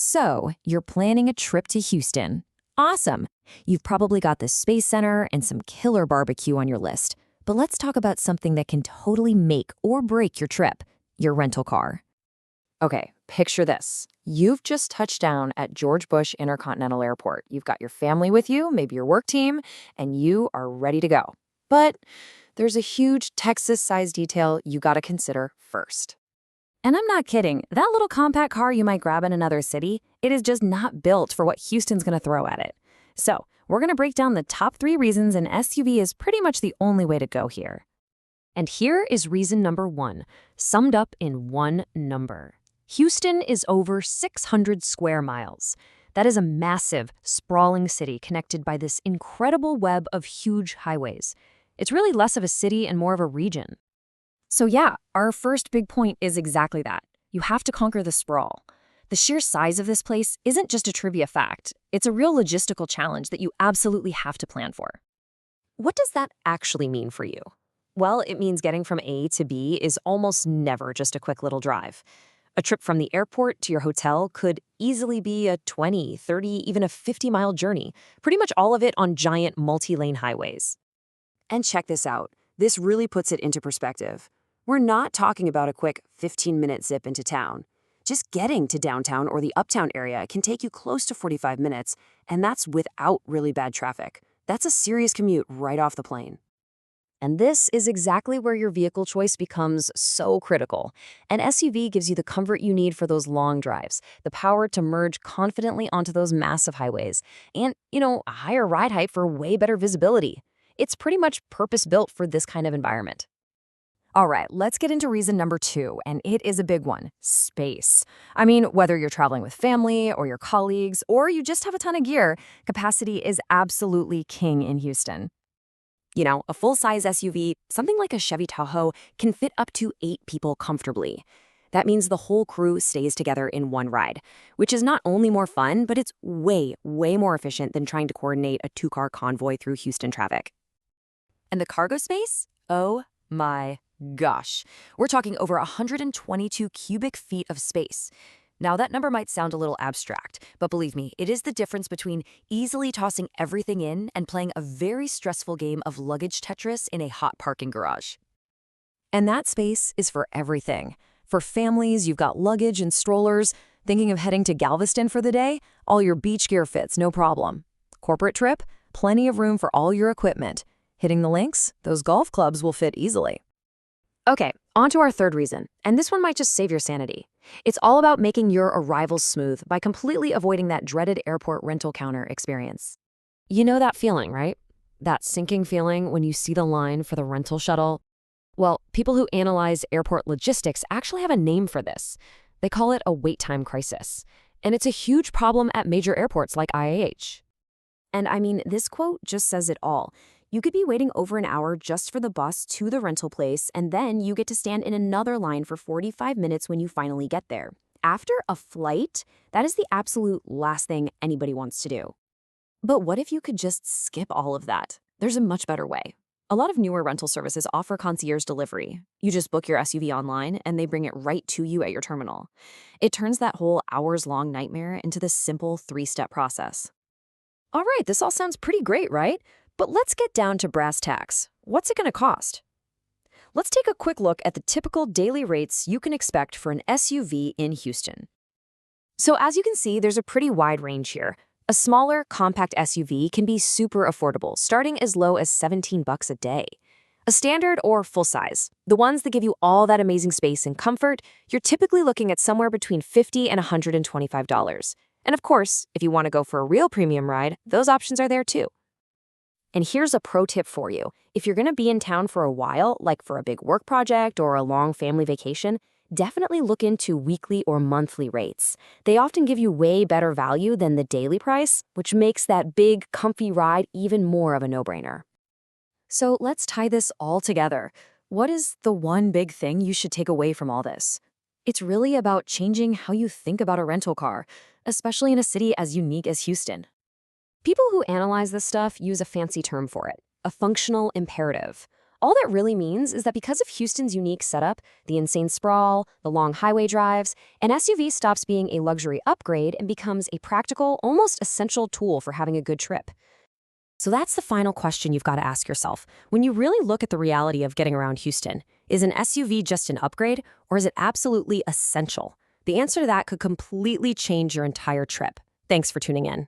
So, you're planning a trip to Houston. Awesome! You've probably got the Space Center and some killer barbecue on your list. But let's talk about something that can totally make or break your trip, your rental car. Okay, picture this. You've just touched down at George Bush Intercontinental Airport. You've got your family with you, maybe your work team, and you are ready to go. But there's a huge Texas-sized detail you gotta consider first. And I'm not kidding. That little compact car you might grab in another city, it is just not built for what Houston's gonna throw at it. So, we're gonna break down the top 3 reasons an SUV is pretty much the only way to go here. And here is reason number 1, summed up in one number. Houston is over 600 square miles. That is a massive, sprawling city connected by this incredible web of huge highways. It's really less of a city and more of a region. So yeah, our first big point is exactly that. You have to conquer the sprawl. The sheer size of this place isn't just a trivia fact. It's a real logistical challenge that you absolutely have to plan for. What does that actually mean for you? Well, it means getting from A to B is almost never just a quick little drive. A trip from the airport to your hotel could easily be a 20, 30, even a 50-mile journey, pretty much all of it on giant multi-lane highways. And check this out. This really puts it into perspective. We're not talking about a quick 15-minute zip into town. Just getting to downtown or the uptown area can take you close to 45 minutes, and that's without really bad traffic. That's a serious commute right off the plane. And this is exactly where your vehicle choice becomes so critical. An SUV gives you the comfort you need for those long drives, the power to merge confidently onto those massive highways, and, a higher ride height for way better visibility. It's pretty much purpose-built for this kind of environment. All right, let's get into reason number 2, and it is a big one, space. I mean, whether you're traveling with family or your colleagues, or you just have a ton of gear, capacity is absolutely king in Houston. A full-size SUV, something like a Chevy Tahoe, can fit up to 8 people comfortably. That means the whole crew stays together in one ride, which is not only more fun, but it's way, way more efficient than trying to coordinate a 2-car convoy through Houston traffic. And the cargo space? Oh my gosh. We're talking over 122 cubic feet of space. Now, that number might sound a little abstract, but believe me, it is the difference between easily tossing everything in and playing a very stressful game of luggage Tetris in a hot parking garage. And that space is for everything. For families, you've got luggage and strollers. Thinking of heading to Galveston for the day? All your beach gear fits, no problem. Corporate trip? Plenty of room for all your equipment. Hitting the links? Those golf clubs will fit easily. Okay, on to our third reason, and this one might just save your sanity. It's all about making your arrivals smooth by completely avoiding that dreaded airport rental counter experience. You know that feeling, right? That sinking feeling when you see the line for the rental shuttle? Well, people who analyze airport logistics actually have a name for this. They call it a wait time crisis. And it's a huge problem at major airports like IAH. And I mean, this quote just says it all. You could be waiting over an hour just for the bus to the rental place, and then you get to stand in another line for 45 minutes when you finally get there. After a flight, that is the absolute last thing anybody wants to do. But what if you could just skip all of that? There's a much better way. A lot of newer rental services offer concierge delivery. You just book your SUV online, and they bring it right to you at your terminal. It turns that whole hours-long nightmare into this simple 3-step process. All right, this all sounds pretty great, right? But let's get down to brass tacks. What's it going to cost? Let's take a quick look at the typical daily rates you can expect for an SUV in Houston. So as you can see, there's a pretty wide range here. A smaller, compact SUV can be super affordable, starting as low as $17 a day. A standard or full size, the ones that give you all that amazing space and comfort, you're typically looking at somewhere between $50 and $125. And of course, if you want to go for a real premium ride, those options are there too. And here's a pro tip for you. If you're going to be in town for a while, like for a big work project or a long family vacation, definitely look into weekly or monthly rates. They often give you way better value than the daily price, which makes that big, comfy ride even more of a no-brainer. So let's tie this all together. What is the one big thing you should take away from all this? It's really about changing how you think about a rental car, especially in a city as unique as Houston. People who analyze this stuff use a fancy term for it, a functional imperative. All that really means is that because of Houston's unique setup, the insane sprawl, the long highway drives, an SUV stops being a luxury upgrade and becomes a practical, almost essential tool for having a good trip. So that's the final question you've got to ask yourself. When you really look at the reality of getting around Houston, is an SUV just an upgrade, or is it absolutely essential? The answer to that could completely change your entire trip. Thanks for tuning in.